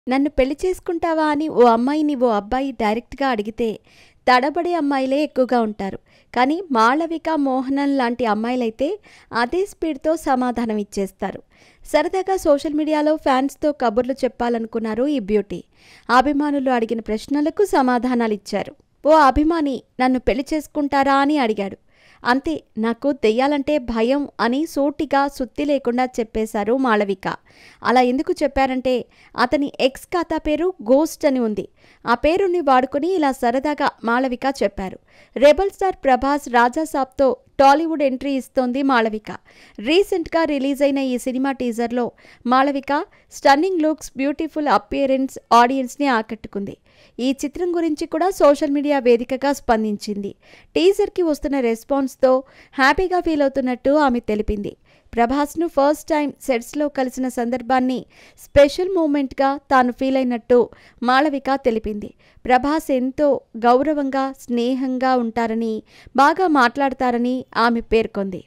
నన్ను పెళ్లి చేసుకుంటావా అని ఓ అమ్మాయిని ఓ అబ్బాయి డైరెక్ట్‌గా అడిగితే, తడబడే అమ్మాయిలే ఎక్కువగా ఉంటారు. కానీ మాళవిక, మోహనన్ లాంటి అమ్మాయిలైతే అదే స్పీడ్‌తో సమాధానం ఇచ్చేస్తారు. సరదాగా సోషల్ మీడియాలో ఫ్యాన్స్‌తో కబుర్లు చెప్పాలనుకున్నారు ఈ బ్యూటీ. అభిమానులు అడిగిన ప్రశ్నలకు సమాధానాలిచ్చారు. ఓ అభిమాని నన్ను పెళ్లి చేసుకుంటారా అని అడిగాడు. అంతే, నాకు దెయ్యాలంటే భయం అని సూటిగా సుత్తి లేకుండా చెప్పేశారు మాళవిక. అలా ఎందుకు చెప్పారంటే, అతని ఎక్స్ ఖాతా పేరు గోస్ట్ అని ఉంది. ఆ పేరుని వాడుకుని ఇలా సరదాగా మాళవిక చెప్పారు. రెబల్ స్టార్ ప్రభాస్ రాజాసాబ్తో టాలీవుడ్ ఎంట్రీ ఇస్తోంది మాళవిక. రీసెంట్గా రిలీజ్ అయిన ఈ సినిమా టీజర్లో Malavika stunning looks, beautiful appearance ఆడియన్స్ని ఆకట్టుకుంది. ఈ చిత్రం గురించి కూడా సోషల్ మీడియా వేదికగా స్పందించింది. టీజర్కి వస్తున్న రెస్పాన్స్తో హ్యాపీగా ఫీల్ అవుతున్నట్టు ఆమె తెలిపింది. ప్రభాస్ను ఫస్ట్ టైం సెట్స్లో కలిసిన సందర్భాన్ని స్పెషల్ మూమెంట్గా తాను ఫీల్ అయినట్టు మాళవిక తెలిపింది. ప్రభాస్ ఎంతో గౌరవంగా, స్నేహంగా ఉంటారని, బాగా మాట్లాడతారని ఆమె పేర్కొంది.